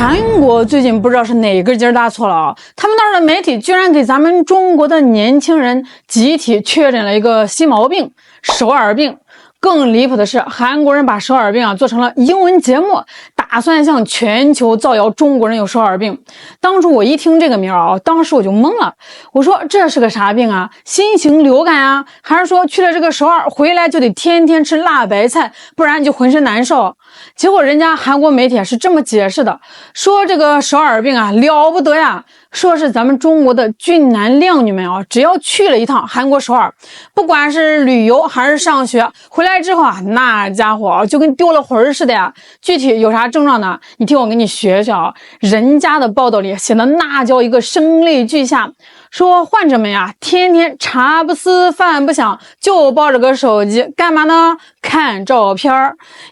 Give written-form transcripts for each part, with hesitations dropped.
韩国最近不知道是哪根筋搭错了啊！他们那儿的媒体居然给咱们中国的年轻人集体确诊了一个新毛病——首尔病。更离谱的是，韩国人把首尔病做成了英文节目，打算向全球造谣中国人有首尔病。当初我一听这个名当时我就懵了，我说这是个啥病啊？新型流感啊？还是说去了这个首尔回来就得天天吃辣白菜，不然就浑身难受？结果人家韩国媒体是这么解释的，说这个首尔病了不得呀，说是咱们中国的俊男靓女们只要去了一趟韩国首尔，不管是旅游还是上学，回来之后那家伙就跟丢了魂似的呀。具体有啥症状呢？你听我给你学学人家的报道里写的那叫一个声泪俱下。说患者们天天茶不思饭不想，就抱着个手机干嘛呢？看照片，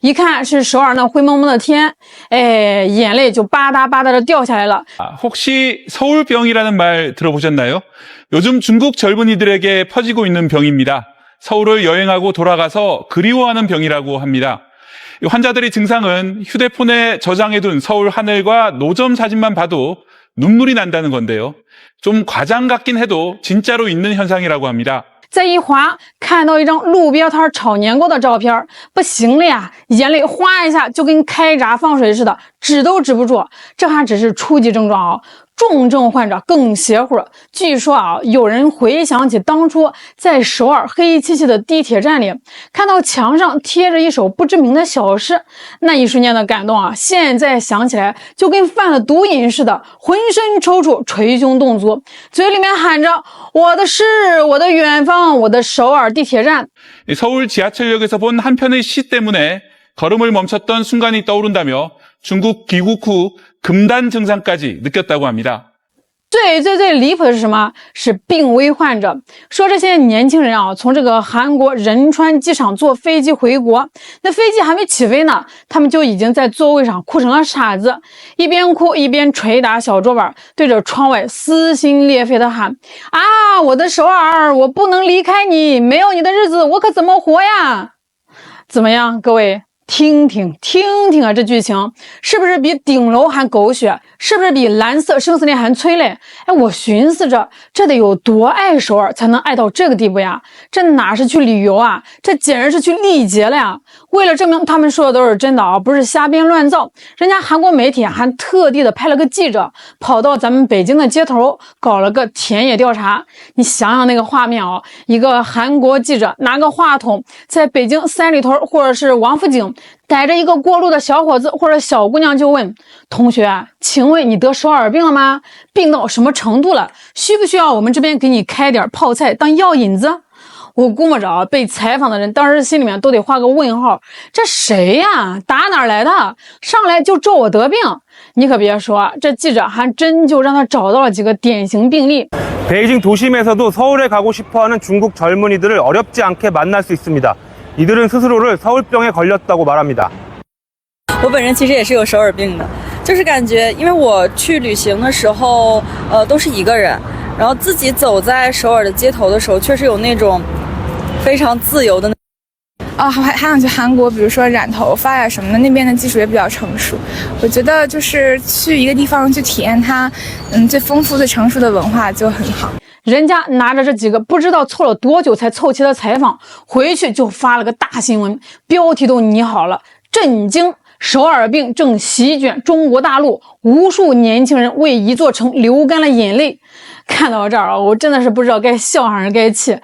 一看是首尔那灰蒙蒙的天，眼泪就吧嗒吧嗒的掉下来了。혹시 서울병이라는 말 들어보셨나요? 요즘 중국 젊은이들에게 퍼지고 있는 병입니다. 서울을 여행하고 돌아가서 그리워하는 병이라고 합니다. 환자들의 증상은 휴대폰에 저장해둔 서울 하늘과 노점 사진만 봐도 눈물이 난다는 건데요. 좀 과장 같긴 해도 진짜로 있는 현상이라고 합니다. 再一滑，看到一张路边摊炒年糕的照片，不行了呀，眼泪哗一下就跟开闸放水似的，止都止不住。这还只是初级症状重症患者更邪乎了。据说有人回想起当初在首尔黑漆漆的地铁站里，看到墙上贴着一首不知名的小诗，那一瞬间的感动现在想起来就跟犯了毒瘾似的，浑身抽搐，捶胸顿足，嘴里面喊着我的诗，我的远方，我的首尔地铁站。 서울 지하철역에서 본 한 편의 시 때문에 걸음을 멈췄던 순간이 떠오른다며 중국 귀국 후 금단 증상까지 느꼈다고 합니다. 最离谱的是什么？是病危患者。说这些年轻人从这个韩国仁川机场坐飞机回国，那飞机还没起飞呢，他们就已经在座位上哭成了傻子，一边哭一边捶打小桌板，对着窗外撕心裂肺的喊：我的首尔，我不能离开你，没有你的日子我可怎么活呀？怎么样，各位？听听这剧情是不是比顶楼还狗血？是不是比蓝色生死恋还催泪？我寻思着这得有多爱首尔才能爱到这个地步呀？这哪是去旅游这简直是去历劫了呀！为了证明他们说的都是真的不是瞎编乱造，人家韩国媒体还特地的派了个记者跑到咱们北京的街头搞了个田野调查。你想想那个画面一个韩国记者拿个话筒在北京三里屯或者是王府井逮着一个过路的小伙子或者小姑娘就问：同学，请问你得首尔病了吗？病到什么程度了？需不需要我们这边给你开点泡菜当药引子？我估摸着被采访的人当时心里面都得画个问号，这谁呀？打哪儿来的？上来就咒我得病？你可别说，这记者还真就让他找到了几个典型病例。 베이징 도심에서도 서울에 가고 싶어하는 중국 젊은이들을 어렵지 않게 만날 수 있습니다. 이들은 스스로를 서울병에 걸렸다고 말합니다. 我本人其实也是有首尔病的，就是感觉因为我去旅行的时候都是一个人，然后自己走在首尔的街头的时候，确实有那种非常自由的还想去韩国，比如说染头发呀什么的，那边的技术也比较成熟。我觉得就是去一个地方去体验它最丰富的成熟的文化就很好。人家拿着这几个不知道凑了多久才凑齐的采访，回去就发了个大新闻，标题都拟好了：震惊！首尔病正席卷中国大陆，无数年轻人为一座城流干了眼泪。看到这儿我真的是不知道该笑还是该气。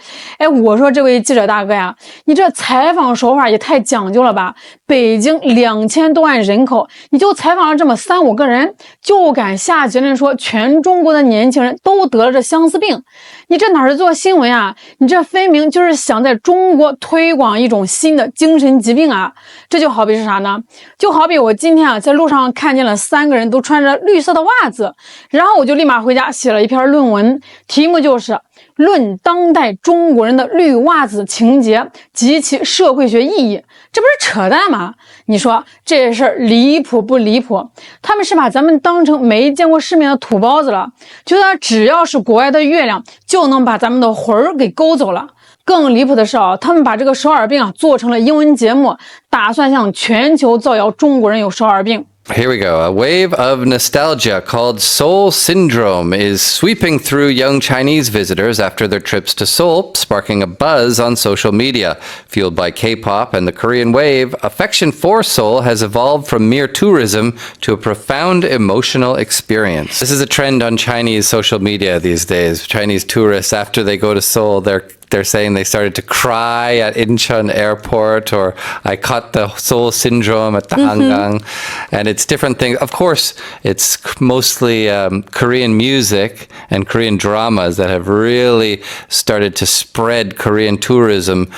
我说这位记者大哥呀，你这采访手法也太讲究了吧？北京2000多万人口，你就采访了这么3-5个人，就敢下结论说全中国的年轻人都得了这相思病？你这哪是做新闻啊？你这分明就是想在中国推广一种新的精神疾病啊！这就好比是啥呢？就好比我今天在路上看见了3个人都穿着绿色的袜子，然后我就立马回家写了一篇论文，题目就是论当代中国人的绿袜子情节及其社会学意义。这不是扯淡吗？你说这事儿离谱不离谱？他们是把咱们当成没见过世面的土包子了，觉得只要是国外的月亮就能把咱们的魂儿给勾走了。更离谱的是他们把这个首尔病做成了英文节目，打算向全球造谣中国人有首尔病。Here we go. A wave of nostalgia called Seoul Syndrome is sweeping through young Chinese visitors after their trips to Seoul, sparking a buzz on social media. Fueled by K-pop and the Korean wave, affection for Seoul has evolved from mere tourism to a profound emotional experience. This is a trend on Chinese social media these days. Chinese tourists, after they go to Seoul, they're saying they started to cry at Incheon Airport, or I caught the Seoul Syndrome at the Hangang. And it's different things. Of course, it's mostly Korean music and Korean dramas that have really started to spread Korean tourism,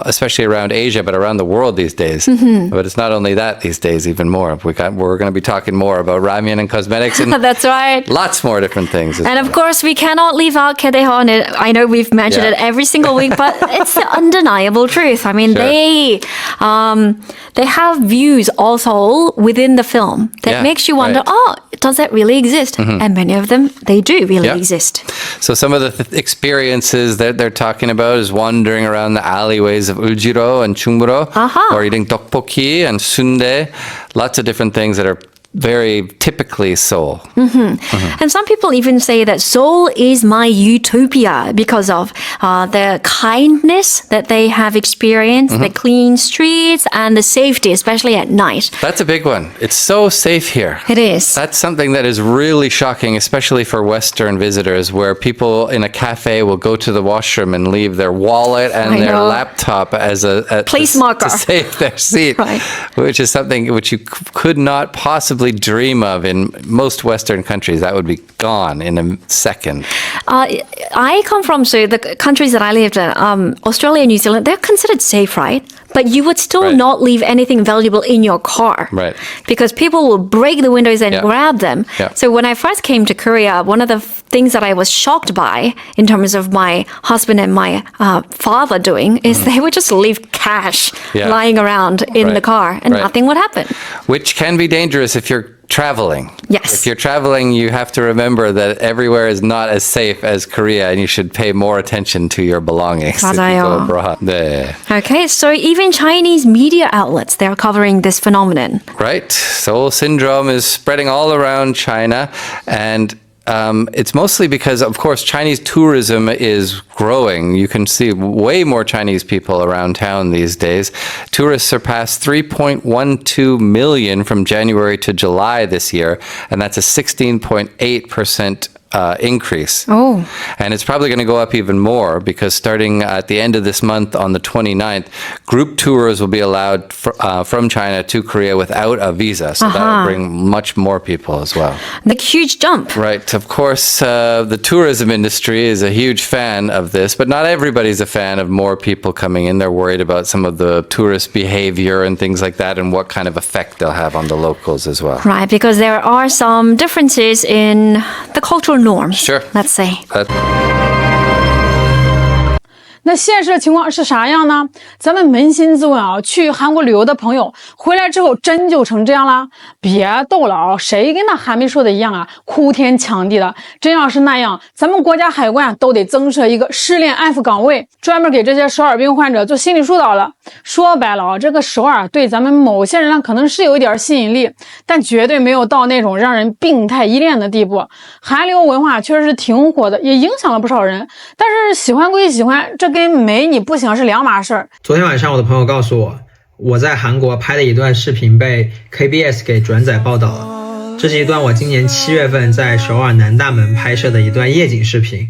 especially around Asia, but around the world these days. But it's not only that these days, even more. We're going to be talking more about ramen and cosmetics and That's right. lots more different things. And of course, we cannot leave out Kaedehon. I know we've mentioned it every single week, but it's the undeniable truth. I mean, they have views also within the film that makes you wonder, oh, does that really exist? And many of them, they do really exist. So some of the experiences that they're talking about is wandering around the alleyways of Uljiro and Chungmuro, or eating tteokbokki and sundae, lots of different things that are very typically Seoul. And some people even say that Seoul is my utopia because of the kindness that they have experienced, the clean streets, and the safety, especially at night. That's a big one. It's so safe here. It is. That's something that is really shocking, especially for Western visitors, where people in a cafe will go to the washroom and leave their wallet and their laptop as a place marker to save their seat, which is something which you could not possibly dream of in most Western countries. That would be gone in a second. I come from the countries that I lived in, Australia and New Zealand. They're considered safe, right? But you would still not leave anything valuable in your car. Right. Because people will break the windows and grab them. Yeah. So when I first came to Korea, one of the things that I was shocked by in terms of my husband and my father doing is they would just leave cash lying around in the car and nothing would happen. Which can be dangerous if you're traveling. Yes. If you're traveling, you have to remember that everywhere is not as safe as Korea, and you should pay more attention to your belongings if you go abroad. 네. Okay, so even Chinese media outlets, they're covering this phenomenon. Right. Seoul Syndrome is spreading all around China, and it's mostly because, of course, Chinese tourism is growing. You can see way more Chinese people around town these days. Tourists surpassed 3.12 million from January to July this year, and that's a 16.8% increase. Oh. And it's probably going to go up even more because starting at the end of this month on the 29th, group tours will be allowed from China to Korea without a visa. So that will bring much more people as well. The huge jump. Right. Of course, the tourism industry is a huge fan of this, but not everybody's a fan of more people coming in. They're worried about some of the tourist behavior and things like that and what kind of effect they'll have on the locals as well. Right, because there are some differences in the cultural norms. Sure. Let's say. 那现实的情况是啥样呢？咱们扪心自问啊，去韩国旅游的朋友回来之后真就成这样啦？别逗了啊！谁跟那韩媒说的一样啊？哭天抢地的，真要是那样，咱们国家海关都得增设一个失恋安抚岗位，专门给这些手耳病患者做心理疏导了。说白了啊，这个手耳对咱们某些人可能是有一点吸引力，但绝对没有到那种让人病态依恋的地步。韩流文化确实是挺火的，也影响了不少人，但是喜欢归喜欢，这跟美你不行是两码事儿。昨天晚上我的朋友告诉我，我在韩国拍的一段视频被 KBS 给转载报道了。这是一段我今年7月份在首尔南大门拍摄的一段夜景视频，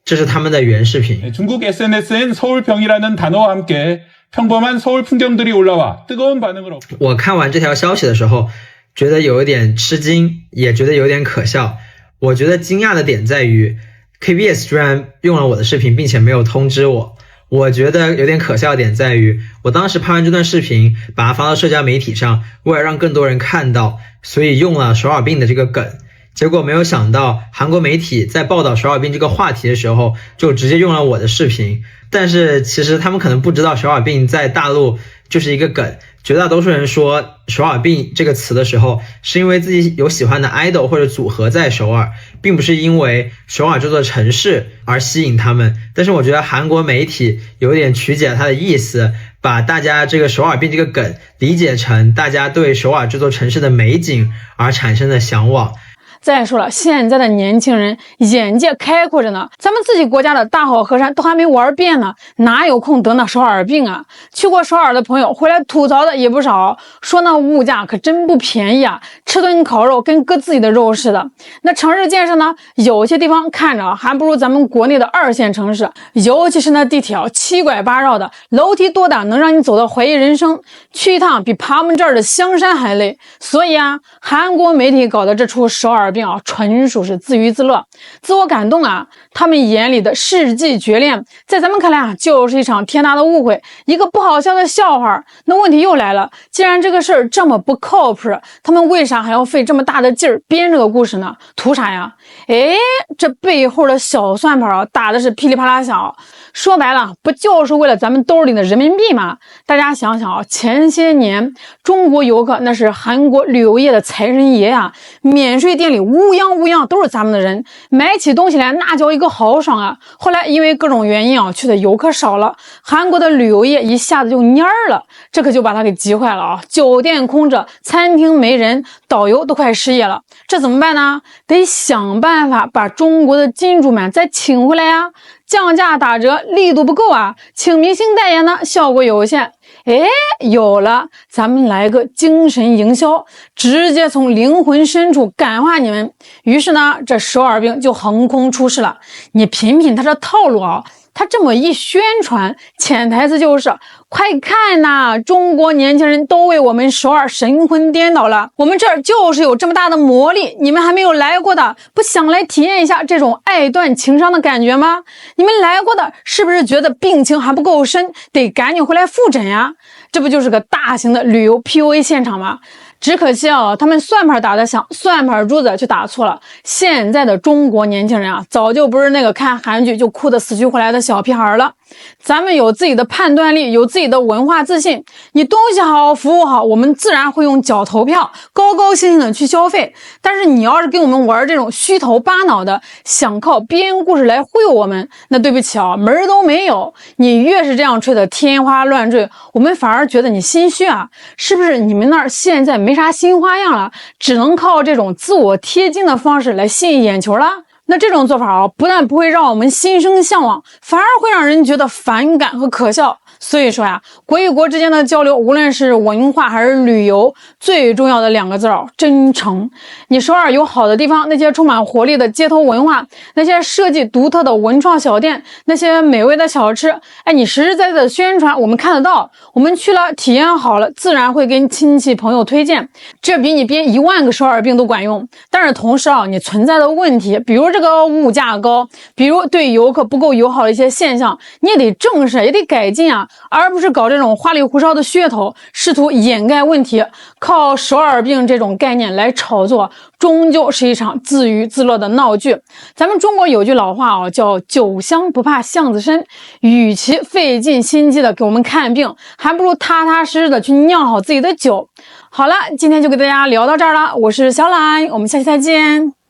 这是他们的原视频。 중국 SNS엔 서울병이라는 단어와 함께 평범한 서울 풍경들이 올라와 뜨거운 반응을 얻고 我看完这条消息的时候，觉得有一点吃惊，也觉得有点可笑。我觉得惊讶的点在于 KBS 居然用了我的视频，并且没有通知我。我觉得有点可笑的点在于，我当时拍完这段视频，把它发到社交媒体上，为了让更多人看到，所以用了手耳病的这个梗。结果没有想到，韩国媒体在报道手耳病这个话题的时候，就直接用了我的视频。但是其实他们可能不知道手耳病在大陆就是一个梗。绝大多数人说首尔病这个词的时候，是因为自己有喜欢的 idol 或者组合在首尔，并不是因为首尔这座城市而吸引他们。但是我觉得韩国媒体有点曲解了他的意思，把大家这个首尔病这个梗理解成大家对首尔这座城市的美景而产生的向往。再说了，现在的年轻人眼界开阔着呢，咱们自己国家的大好河山都还没玩遍呢，哪有空得那首尔病啊？去过首尔的朋友回来吐槽的也不少，说那物价可真不便宜啊，吃顿烤肉跟割自己的肉似的。那城市建设呢，有些地方看着还不如咱们国内的2线城市，尤其是那地铁七拐八绕的，楼梯多大能让你走到怀疑人生，去一趟比爬我们这儿的香山还累。所以啊，韩国媒体搞的这出首尔病啊，纯属是自娱自乐，自我感动啊！他们眼里的世纪绝恋，在咱们看来啊，就是一场天大的误会，一个不好笑的笑话。那问题又来了，既然这个事儿这么不靠谱，他们为啥还要费这么大的劲儿编这个故事呢？图啥呀？哎，这背后的小算盘啊，打的是噼里啪啦响。说白了，不就是为了咱们兜里的人民币吗？大家想想啊，前些年中国游客那是韩国旅游业的财神爷啊，免税店里乌泱乌泱都是咱们的人，买起东西来那叫一个豪爽啊。后来因为各种原因啊，去的游客少了，韩国的旅游业一下子就蔫儿了，这可就把他给急坏了啊！酒店空着，餐厅没人，导游都快失业了，这怎么办呢？得想办法把中国的金主们再请回来呀！降价打折力度不够啊，请明星代言呢效果有限。哎，有了，咱们来个精神营销，直接从灵魂深处感化你们。于是呢，这首尔病就横空出世了。你品品他这套路啊，他这么一宣传，潜台词就是快看呐，中国年轻人都为我们首尔神魂颠倒了，我们这儿就是有这么大的魔力，你们还没有来过的，不想来体验一下这种爱断情伤的感觉吗？你们来过的是不是觉得病情还不够深，得赶紧回来复诊呀？这不就是个大型的旅游 PUA 现场吗？只可惜啊，他们算盘打得响，算盘珠子却打错了。现在的中国年轻人啊，早就不是那个看韩剧就哭得死去活来的小屁孩了。咱们有自己的判断力，有自己的文化自信，你东西好，服务好，我们自然会用脚投票，高高兴兴的去消费。但是你要是跟我们玩这种虚头巴脑的，想靠编故事来忽悠我们，那对不起啊，门儿都没有。你越是这样吹的天花乱坠，我们反而觉得你心虚啊，是不是你们那儿现在没啥新花样了，只能靠这种自我贴金的方式来吸引眼球了？那这种做法啊，不但不会让我们心生向往，反而会让人觉得反感和可笑。所以说呀，国与国之间的交流，无论是文化还是旅游，最重要的2个字啊，真诚。你首尔有好的地方，那些充满活力的街头文化，那些设计独特的文创小店，那些美味的小吃，哎，你实实在在的宣传，我们看得到，我们去了体验好了，自然会跟亲戚朋友推荐，这比你编10000个首尔病都管用。但是同时啊，你存在的问题，比如这个物价高，比如对游客不够友好的一些现象，你也得正视，也得改进啊，而不是搞这种花里胡哨的噱头，试图掩盖问题，靠首尔病这种概念来炒作，终究是一场自娱自乐的闹剧。咱们中国有句老话啊，叫酒香不怕巷子深，与其费尽心机的给我们看病，还不如踏踏实实的去酿好自己的酒。好了，今天就给大家聊到这儿了，我是小懒，我们下期再见。